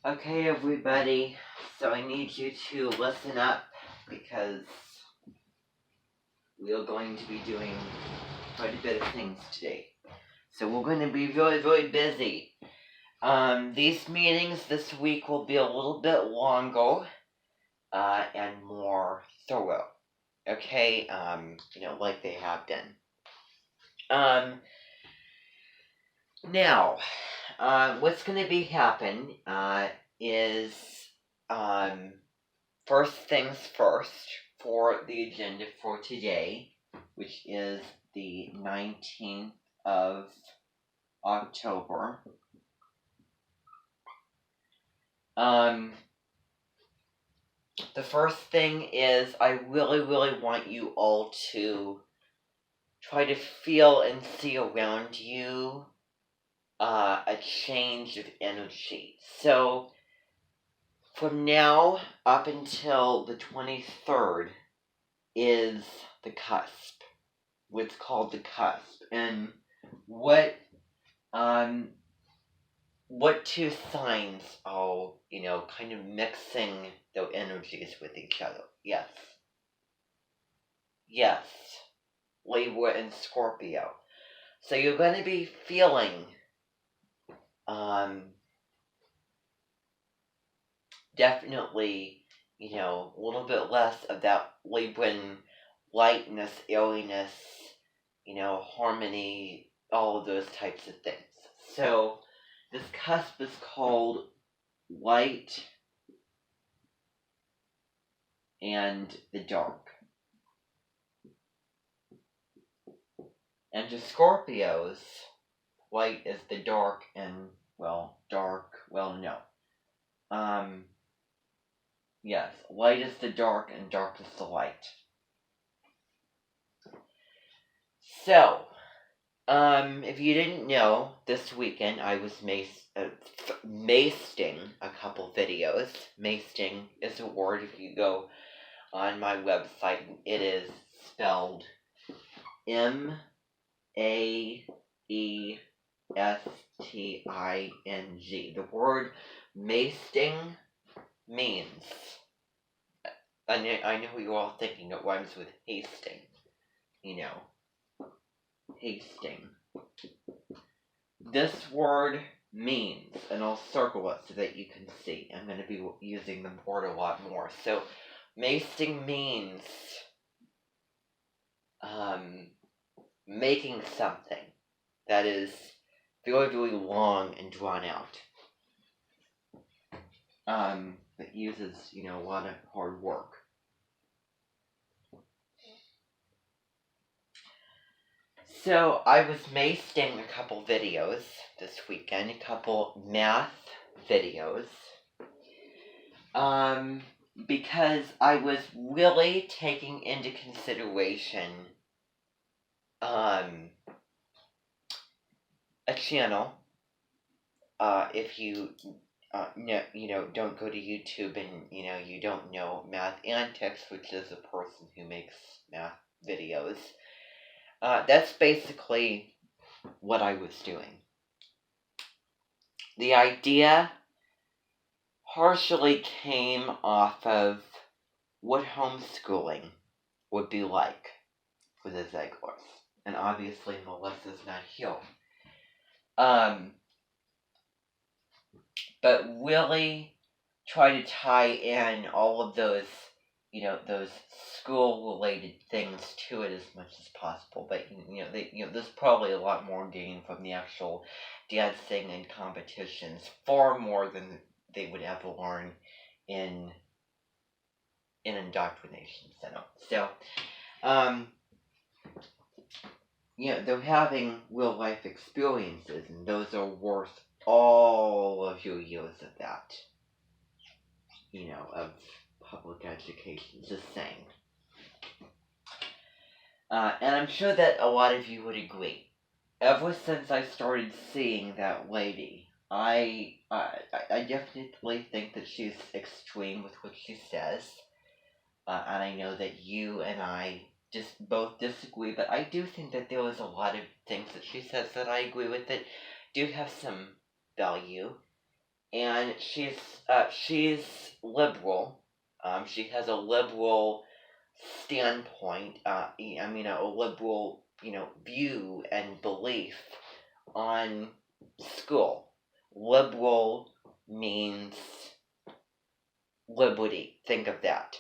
Okay, everybody, so I need you to listen up because we are going to be doing quite a bit of things today. So we're going to be really, really busy. These meetings this week will be a little bit longer and more thorough. Okay, like they have been. Now, what's going to be happen is first things first for the agenda for today, which is the 19th of October. The first thing is I really, really want you all to try to feel and see around you a change of energy. So from now up until the 23rd is the cusp. What's called the cusp. And what two signs are, kind of mixing their energies with each other? Yes. Libra and Scorpio. So you're going to be feeling definitely, a little bit less of that Libran lightness, airiness, harmony, all of those types of things. So this cusp is called light and the dark. And to Scorpios, light is the dark and, dark, no. Yes, light is the dark and dark is the light. So, if you didn't know, this weekend I was masting a couple videos. Masting is a word. If you go on my website, it is spelled M-A-E-S-T-I-N-G. The word masting means, I know you're all thinking it rhymes with hasting, hasting. This word means, and I'll circle it so that you can see. I'm going to be using the board a lot more. So, masting means making something that is very, very long and drawn out. That uses, a lot of hard work. So I was masting a couple videos this weekend, a couple math videos. Um, because I was really taking into consideration um, a channel. If you don't go to YouTube and you don't know Math Antics, which is a person who makes math videos. That's basically what I was doing. The idea partially came off of what homeschooling would be like for the Zeglers. And obviously Melissa's not here. But really try to tie in all of those, those school-related things to it as much as possible. But there's probably a lot more gain from the actual dancing and competitions, far more than they would ever learn in indoctrination center. So, they're having real life experiences, and those are worth all of your years of that. Of public education, just saying. And I'm sure that a lot of you would agree. Ever since I started seeing that lady, I definitely think that she's extreme with what she says. And I know that you and I just both disagree, but I do think that there was a lot of things that she says that I agree with that do have some value. And she's liberal. She has a liberal standpoint. A liberal view and belief on school. Liberal means liberty. Think of that.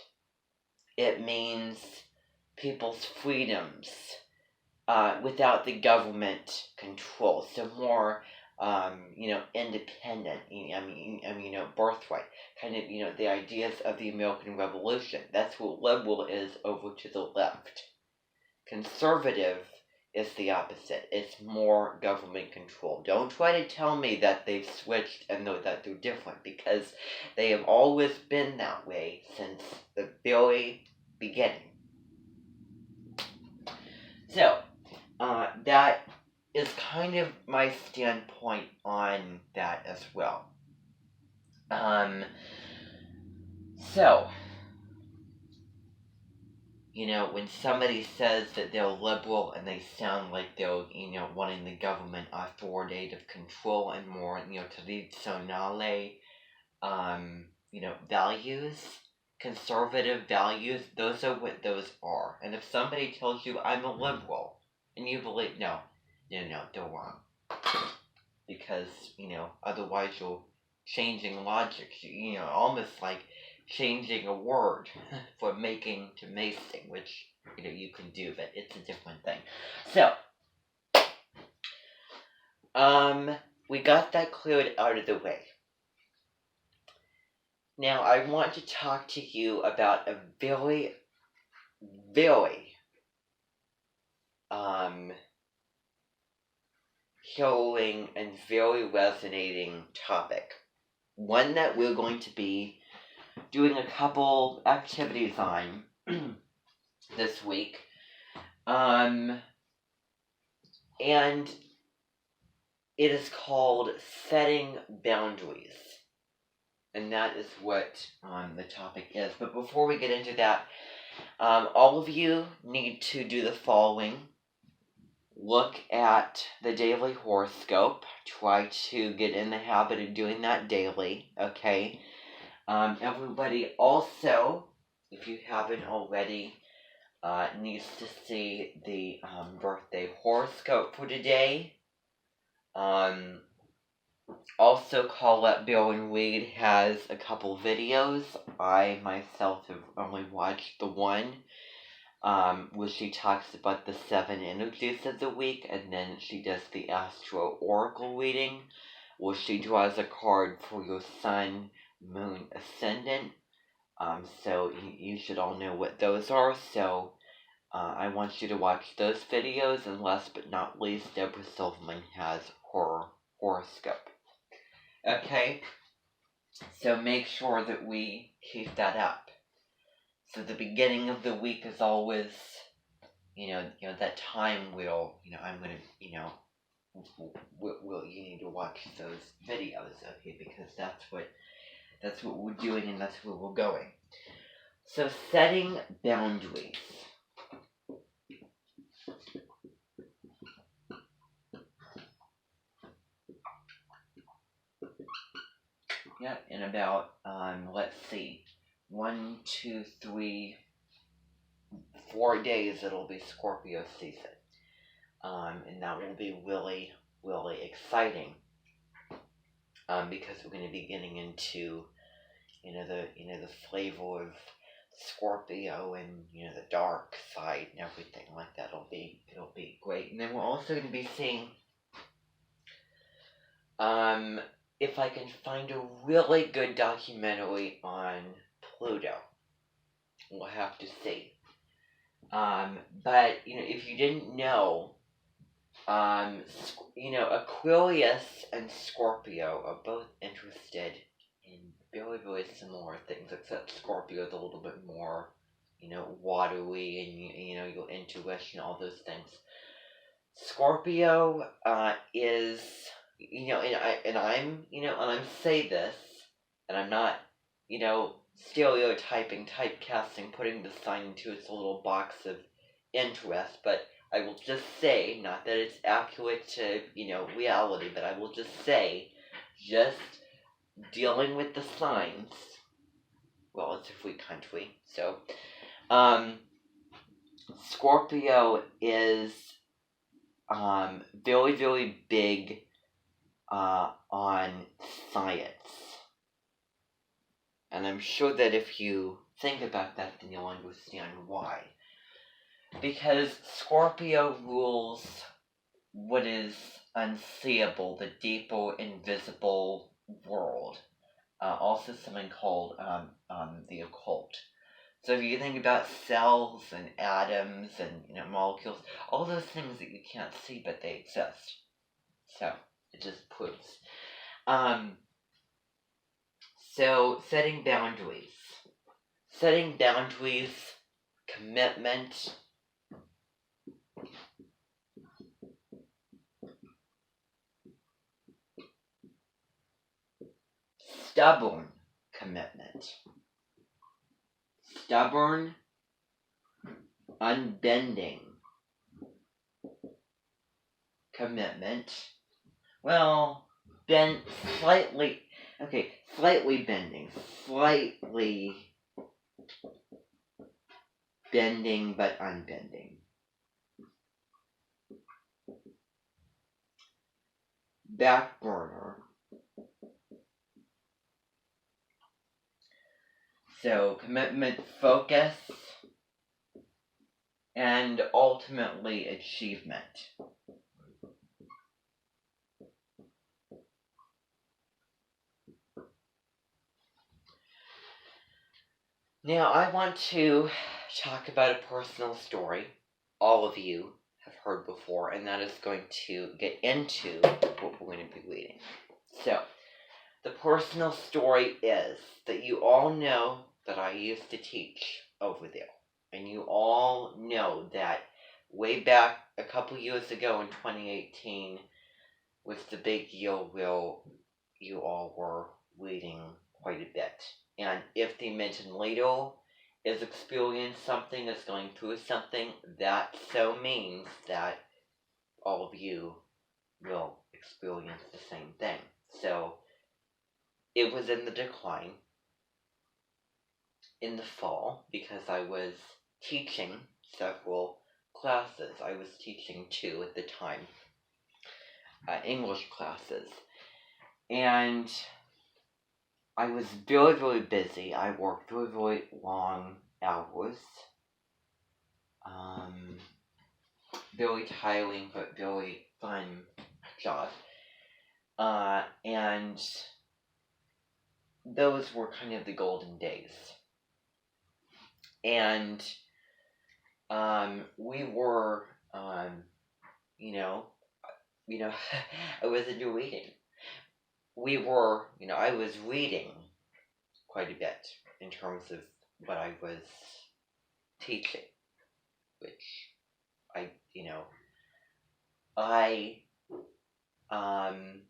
It means people's freedoms without the government control. So more independent, birthright, kind of, the ideas of the American Revolution. That's what liberal is over to the left. Conservative is the opposite. It's more government control. Don't try to tell me that they've switched and that they're different, because they have always been that way since the very beginning. So, that is kind of my standpoint on that as well. So, when somebody says that they're liberal and they sound like they're, wanting the government authoritative control and more, tradizionale, values, conservative values, those are what those are. And if somebody tells you I'm a liberal, and you believe, no, they're wrong. Because, otherwise you're changing logic, almost like changing a word from making to macing, which, you can do, but it's a different thing. So, we got that cleared out of the way. Now, I want to talk to you about a very, very, showing and very resonating topic. One that we're going to be doing a couple activities on this week. And it is called setting boundaries. And that is what the topic is. But before we get into that, all of you need to do the following. Look at the daily horoscope. Try to get in the habit of doing that daily, okay? Everybody also, if you haven't already, needs to see the birthday horoscope for today. Also, Colette Bowen Reed has a couple videos. I myself have only watched the one where she talks about the 7 energies of the week, and then she does the Astro Oracle reading, where she draws a card for your Sun, Moon, Ascendant. So you should all know what those are. So I want you to watch those videos, and last but not least, Deborah Silverman has her horoscope. Okay? So make sure that we keep that up. So the beginning of the week is always, that time I'm gonna, you need to watch those videos, okay? Because that's what we're doing and that's where we're going. So setting boundaries. Yeah, in about let's see, 4 days it'll be Scorpio season, and that will be really, really exciting, because we're going to be getting into the flavor of Scorpio and the dark side and everything like that. It'll be great, and then we're also going to be seeing if I can find a really good documentary on Pluto. We'll have to see. But if you didn't know, Aquarius and Scorpio are both interested in very, very similar things, except Scorpio is a little bit more, watery and your intuition, all those things. Scorpio is, and I'm say this, and I'm not, stereotyping, typecasting, putting the sign into its little box of interest, but I will just say, not that it's accurate to, reality, but I will just say, just dealing with the signs, well, it's a free country, so, Scorpio is, very, very big, on science. And I'm sure that if you think about that, then you'll understand why. Because Scorpio rules what is unseeable, the deeper, invisible world. Also something called the occult. So if you think about cells and atoms and molecules, all those things that you can't see, but they exist. So it just proves. So setting boundaries. Setting boundaries, commitment, stubborn commitment. Stubborn, unbending commitment. Well, bend slightly. Okay, slightly bending. Slightly bending, but unbending. Back burner. So, commitment, focus, and ultimately achievement. Now, I want to talk about a personal story all of you have heard before, and that is going to get into what we're going to be reading. So, the personal story is that you all know that I used to teach over there. And you all know that way back a couple years ago in 2018 was the big year where you all were reading quite a bit. And if the mentioned leader is experiencing something, is going through something, that so means that all of you will experience the same thing. So it was in the decline in the fall because I was teaching several classes. I was teaching 2 at the time, English classes. And I was very, very busy. I worked very, very long hours. Very tiring, but very fun job. And those were kind of the golden days. And we were, I was into reading. I was reading quite a bit in terms of what I was teaching, which I, you know, I, um,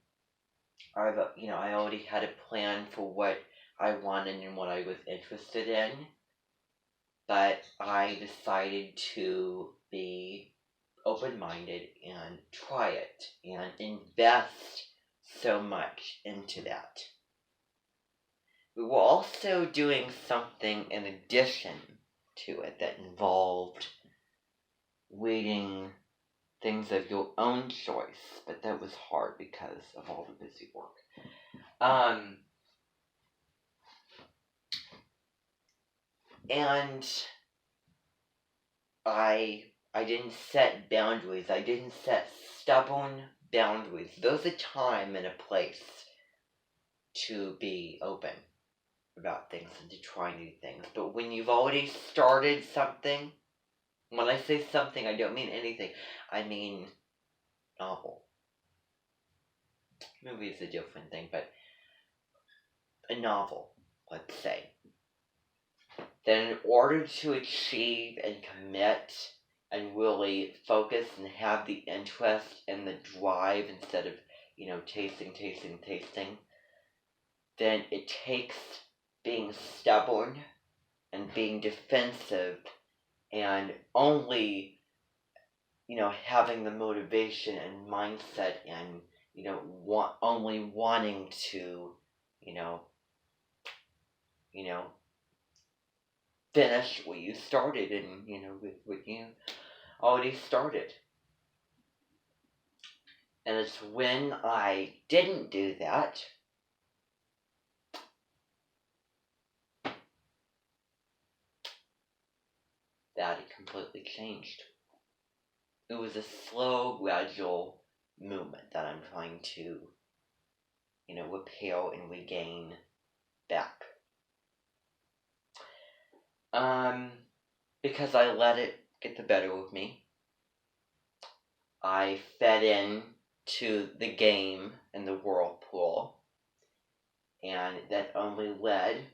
I already had a plan for what I wanted and what I was interested in, but I decided to be open-minded and try it and invest so much into that. We were also doing something in addition to it that involved reading things of your own choice, but that was hard because of all the busy work. And I didn't set boundaries. I didn't set stubborn boundaries. There's a time and a place to be open about things and to try new things. But when you've already started something, when I say something, I don't mean anything. I mean novel. Movie is a different thing, but a novel, let's say. Then in order to achieve and commit and really focus and have the interest and the drive instead of, tasting, then it takes being stubborn and being defensive and only, having the motivation and mindset and, only wanting to, you know, you know, finish what you started and, with what you already started. And it's when I didn't do that that it completely changed. It was a slow, gradual movement that I'm trying to, repair and regain back. Because I let it get the better of me. I fed in to the game and the whirlpool, and that only led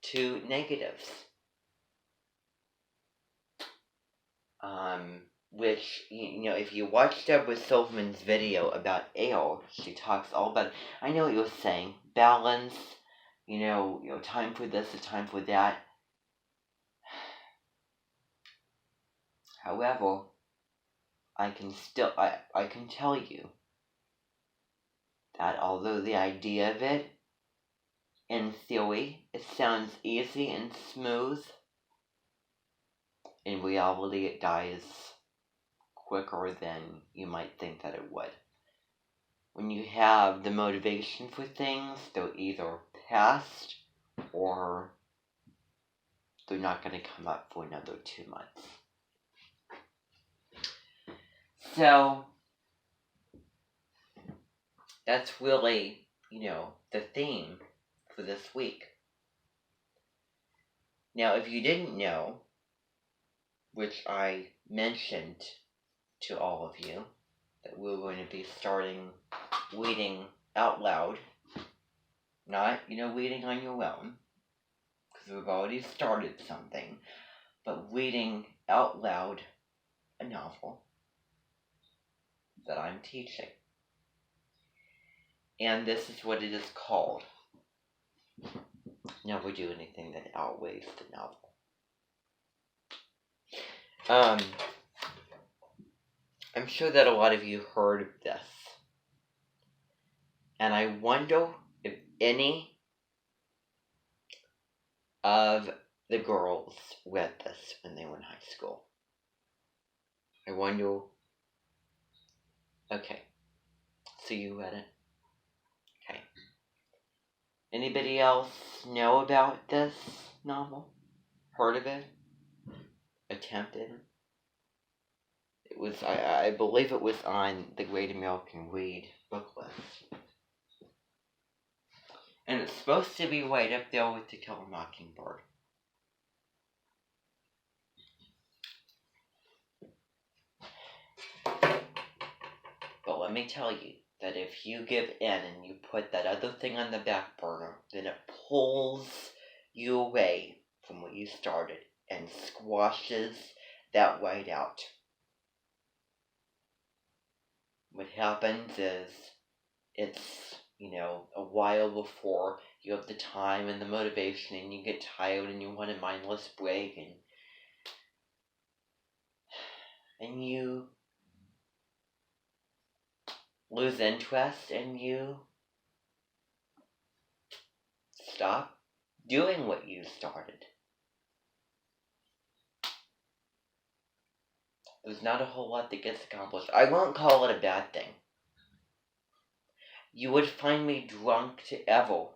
to negatives. Which, if you watch Deborah Silverman's video about ale, she talks all about it. I know what you're saying. Balance, time for this, a time for that. However, I can tell you that although the idea of it, in theory, it sounds easy and smooth, in reality it dies quicker than you might think that it would. When you have the motivation for things, they're either past or they're not going to come up for another 2 months. So, that's really, the theme for this week. Now, if you didn't know, which I mentioned to all of you, that we're going to be starting reading out loud. Not, reading on your own, because we've already started something, but reading out loud a novel that I'm teaching. And this is what it is called. Never do anything that outweighs the novel. I'm sure that a lot of you heard of this. And I wonder if any of the girls read this when they were in high school. I wonder. Okay. So you read it? Okay. Anybody else know about this novel? Heard of it? Attempted it? It was, I believe it was on the Great American Read book list. And it's supposed to be right up there with To Kill a Mockingbird. But let me tell you, that if you give in and you put that other thing on the back burner, then it pulls you away from what you started and squashes that right out. What happens is it's, a while before you have the time and the motivation and you get tired and you want a mindless break and you lose interest and you stop doing what you started. There's not a whole lot that gets accomplished. I won't call it a bad thing. You would find me drunk to ever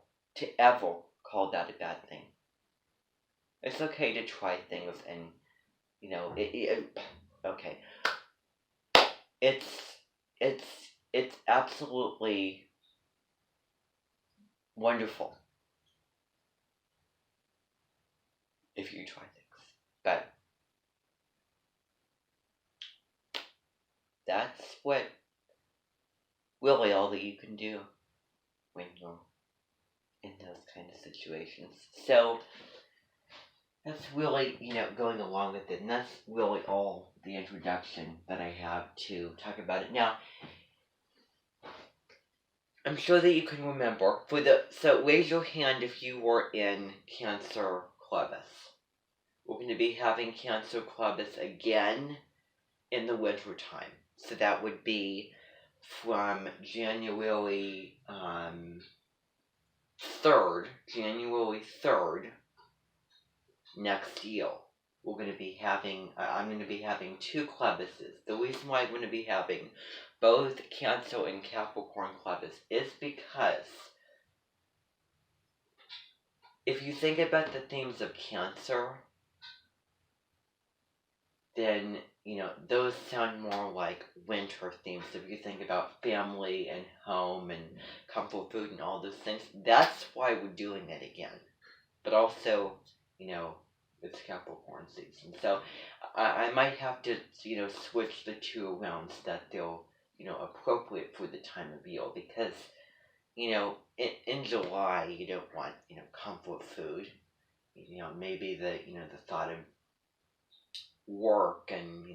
call that a bad thing. It's okay to try things and, okay. It's absolutely wonderful if you try things. But that's what really all that you can do when you're in those kind of situations. So that's really, going along with it, and that's really all the introduction that I have to talk about it. Now, I'm sure that you can remember, so raise your hand if you were in Cancer Clubus. We're going to be having Cancer Clubus again in the winter time. So that would be from January 3rd, next year. I'm going to be having 2 clubuses. The reason why I'm going to be having both Cancer and Capricorn clubus is because if you think about the themes of Cancer, then, those sound more like winter themes. If you think about family and home and comfort food and all those things, that's why we're doing it again. But also, it's Capricorn season. So I might have to, switch the 2 around so that they're, appropriate for the time of year. Because, in July, you don't want, comfort food. Maybe the thought of work and,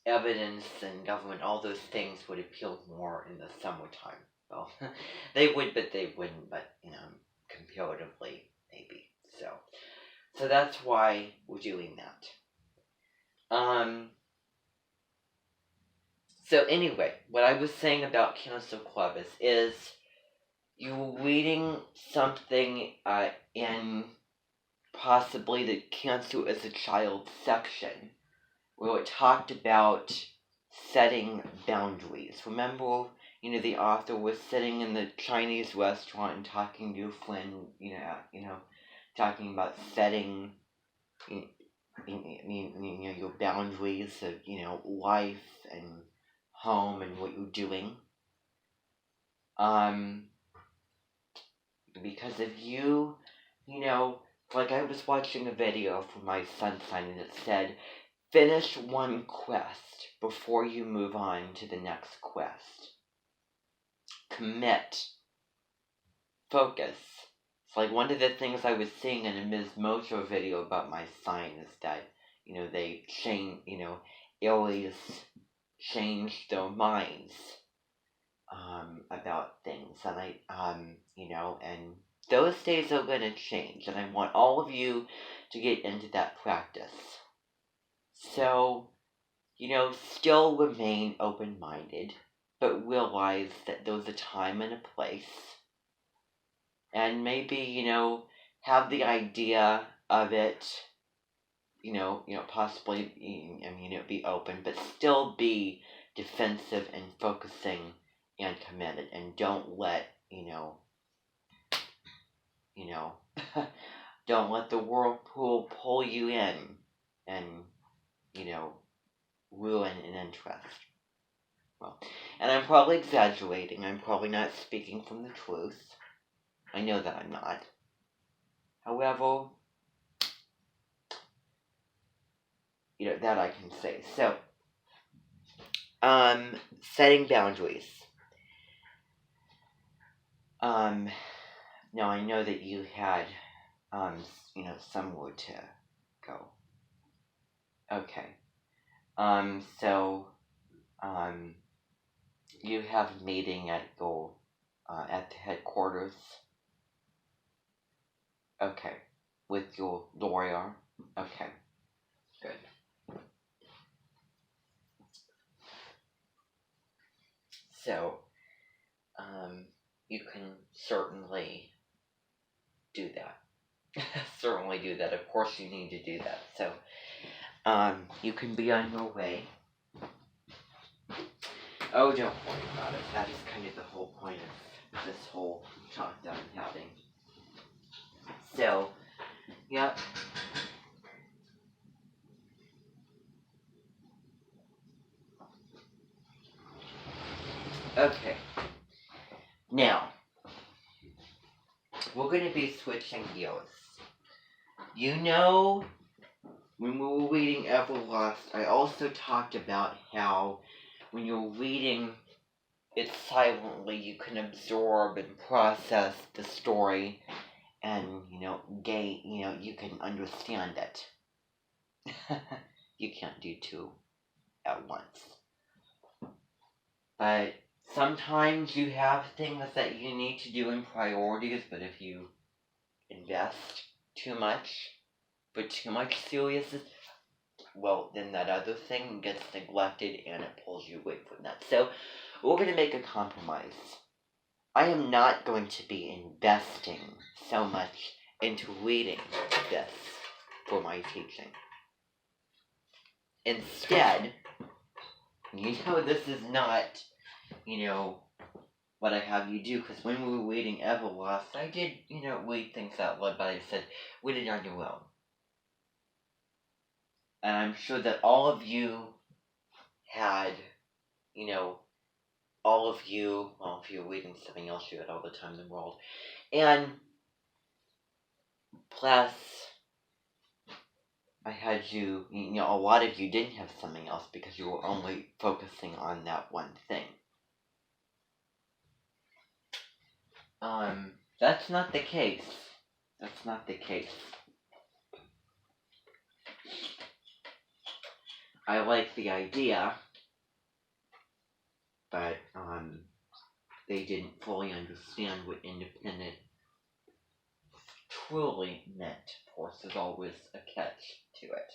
evidence and government, all those things would appeal more in the summertime. Well, they would, but they wouldn't, but, comparatively, maybe. So that's why we're doing that. So anyway, what I was saying about Cancer Clubus is you were reading something in possibly the Cancer as a Child section where it talked about setting boundaries. Remember, the author was sitting in the Chinese restaurant and talking to Flynn, talking about setting, your boundaries of, life and home and what you're doing. Because if you, like I was watching a video for my sun sign and it said, finish one quest before you move on to the next quest. Commit. Focus. It's like one of the things I was seeing in a Ms. Mojo video about my sign is that, they change, Aries change their minds about things. And and those days are going to change. And I want all of you to get into that practice. So, still remain open-minded, but realize that there's a time and a place. And maybe, have the idea of it, possibly, be open, but still be defensive and focusing and committed. And don't let, don't let the whirlpool pull you in and, ruin an interest. Well, and I'm probably exaggerating. I'm probably not speaking from the truth. I know that I'm not. However, that I can say. So, Setting boundaries. Now I know that you had, somewhere to go. Okay. So, you have a meeting at at the headquarters. Okay. With your lawyer. Okay. Good. So, you can certainly do that. Certainly do that. Of course you need to do that. So, you can be on your way. Oh, don't worry about it. That is kind of the whole point of this whole talk that I'm having. So, yep. Okay. Now, we're going to be switching gears. You know, when we were reading Everlast, I also talked about how when you're reading it silently, you can absorb and process the story and, you can understand it. You can't do two at once. But sometimes you have things that you need to do in priorities, but if you invest too much, put too much seriousness, well, then that other thing gets neglected and it pulls you away from that. So, we're going to make a compromise. I am not going to be investing so much into reading this for my teaching. Instead, this is not, what I have you do, because when we were reading Everlast, I did, read things out loud, but I said, read it on your own. And I'm sure that all of you had, all of you, well, if you're reading something else, you had all the time in the world. And plus, I had you, a lot of you didn't have something else because you were only focusing on that one thing. That's not the case. That's not the case. I like the idea, but, they didn't fully understand what independent truly meant. Of course, there's always a catch to it.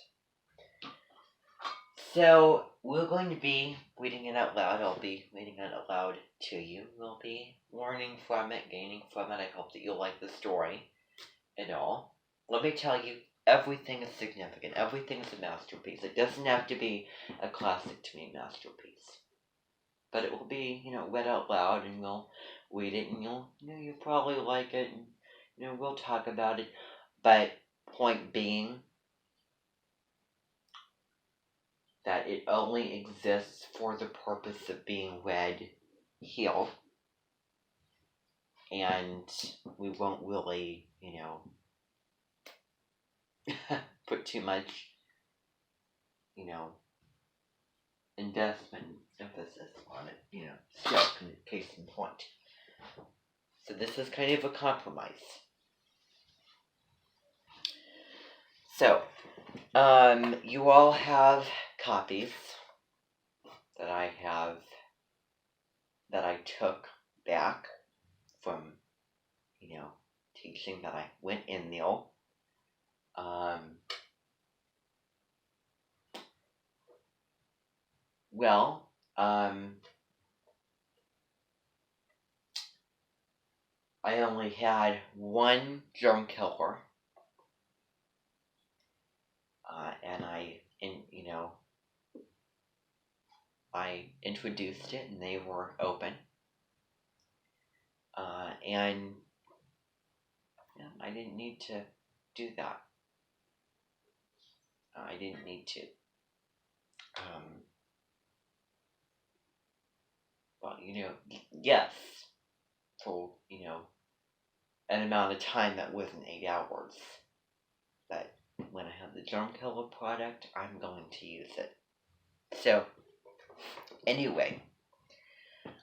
So, we're going to be reading it out loud. I'll be reading it out loud to you. We'll be learning from it, gaining from it. I hope that you'll like the story and all. Let me tell you, everything is significant. Everything is a masterpiece. It doesn't have to be a classic to me masterpiece. But it will be, read out loud, and we'll read it, and you'll probably like it, and, we'll talk about it. But point being that it only exists for the purpose of being read here, and we won't really, put too much, investment emphasis on it, so, case in point. So this is kind of a compromise. So, you all have copies that I took back from, teaching that I went in there. Well, I only had one germ killer, and I introduced it, and they were open, and I didn't need to do that. I didn't need to. Well, yes, for, an amount of time that wasn't 8 hours. But when I have the germ killer product, I'm going to use it. So, Anyway,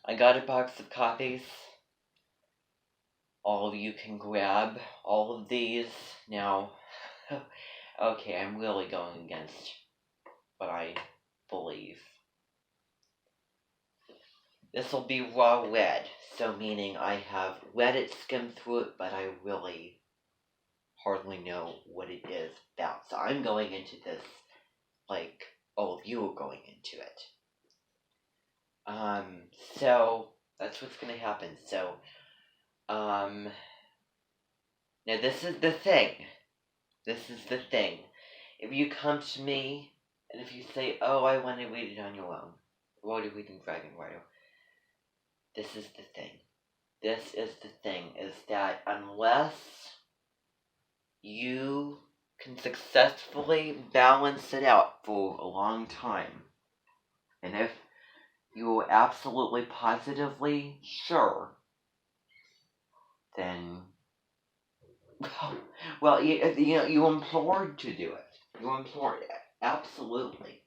I got a box of copies. All of you can grab all of these. Now, okay, I'm really going against what I believe. This will be raw red, so meaning I have read it, skimmed through it, but I really hardly know what it is about. So I'm going into this like all of you are going into it. So that's what's gonna happen. So, now this is the thing. This is the thing. If you come to me and if you say, "Oh, I want to read it on your own," Road to Reading Dragon Rider. This is the thing. This is the thing. Is that unless you can successfully balance it out for a long time, and if you're absolutely positively sure, then well, you implored to do it. You implored it. Absolutely.